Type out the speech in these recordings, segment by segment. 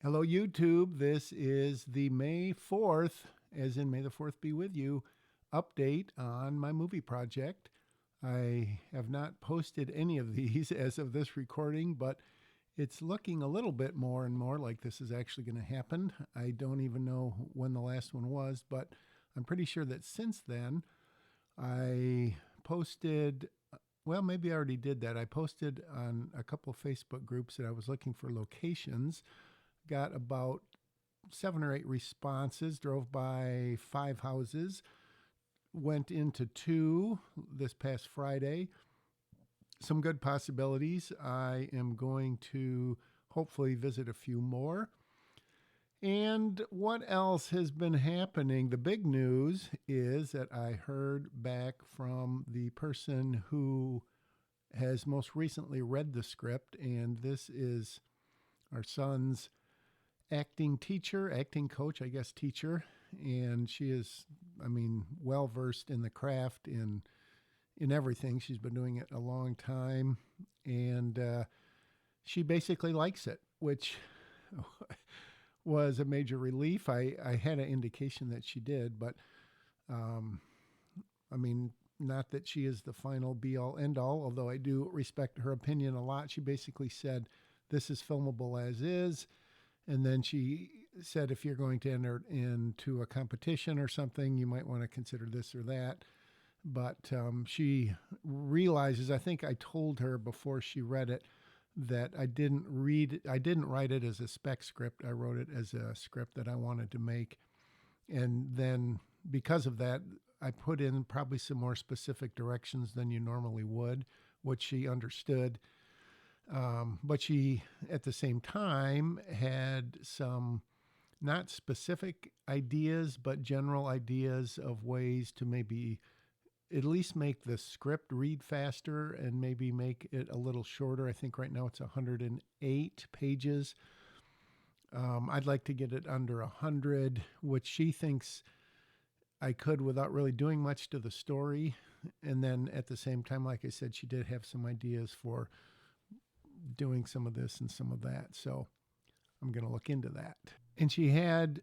Hello, YouTube. This is the May 4th, as in May the 4th be with you, update on my movie project. I have not posted any of these as of this recording, but it's looking a little bit more and more like this is actually going to happen. I don't even know when the last one was, but I'm pretty sure that since then I posted, well, maybe I already did that. I posted on a couple of Facebook groups that I was looking for locations. Got about 7 or 8 responses, drove by 5 houses, went into 2 this past Friday. Some good possibilities. I am going to hopefully visit a few more. And what else has been happening? The big news is that I heard back from the person who has most recently read the script, and this is our son's acting teacher, acting coach, I guess, teacher. And she is, well versed in the craft, in everything. She's been doing it a long time. And she basically likes it, which was a major relief. I had an indication that she did, but not that she is the final be all end all, although I do respect her opinion a lot. She basically said, this is filmable as is. And then she said, if you're going to enter into a competition or something, you might want to consider this or that. But she realizes, I think I told her before she read it, that I didn't write it as a spec script. I wrote it as a script that I wanted to make. And then because of that, I put in probably some more specific directions than you normally would, which she understood. But she, at the same time, had some not specific ideas, but general ideas of ways to maybe at least make the script read faster and maybe make it a little shorter. I think right now it's 108 pages. I'd like to get it under 100, which she thinks I could without really doing much to the story. And then at the same time, like I said, she did have some ideas for doing some of this and some of that. So I'm going to look into that. And she had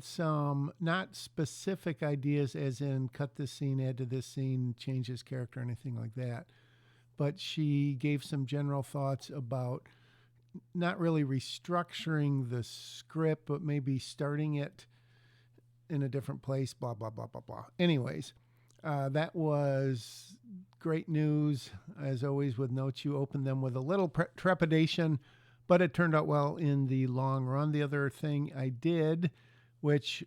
some not specific ideas as in cut this scene, add to this scene, change this character, anything like that. But she gave some general thoughts about not really restructuring the script, but maybe starting it in a different place, blah, blah, blah, blah, blah. Anyways, that was great news. As always with notes, you open them with a little trepidation, but it turned out well in the long run. The other thing I did, which,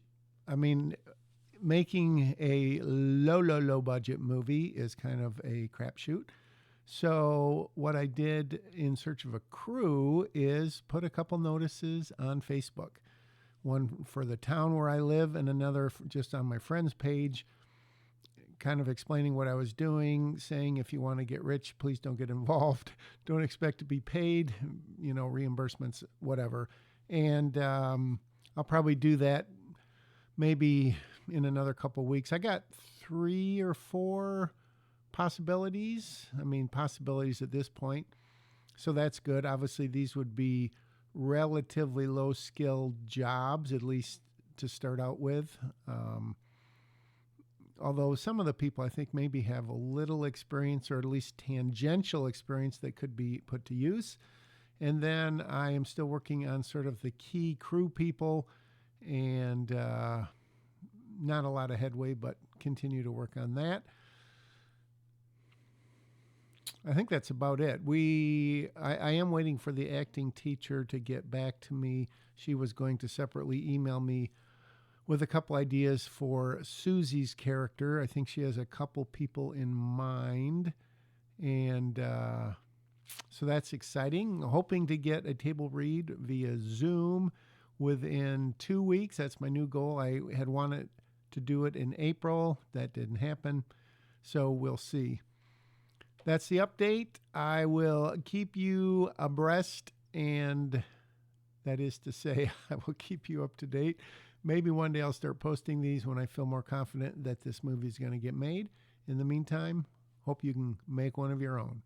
making a low budget movie is kind of a crapshoot. So what I did in search of a crew is put a couple notices on Facebook. One for the town where I live and another just on my friend's page, kind of explaining what I was doing, saying if you want to get rich, please don't get involved. Don't expect to be paid, reimbursements, whatever. And I'll probably do that maybe in another couple of weeks. I got 3 or 4 possibilities. Possibilities at this point. So that's good. Obviously, these would be relatively low-skilled jobs, at least to start out with. Although some of the people I think maybe have a little experience or at least tangential experience that could be put to use. And then I am still working on sort of the key crew people and not a lot of headway, but continue to work on that. I think that's about it. I am waiting for the acting teacher to get back to me. She was going to separately email me with a couple ideas for Susie's character. I think she has a couple people in mind. And so that's exciting. Hoping to get a table read via Zoom within 2 weeks. That's my new goal. I had wanted to do it in April. That didn't happen. So we'll see. That's the update. I will keep you abreast, and that is to say, I will keep you up to date. Maybe one day I'll start posting these when I feel more confident that this movie is going to get made. In the meantime, hope you can make one of your own.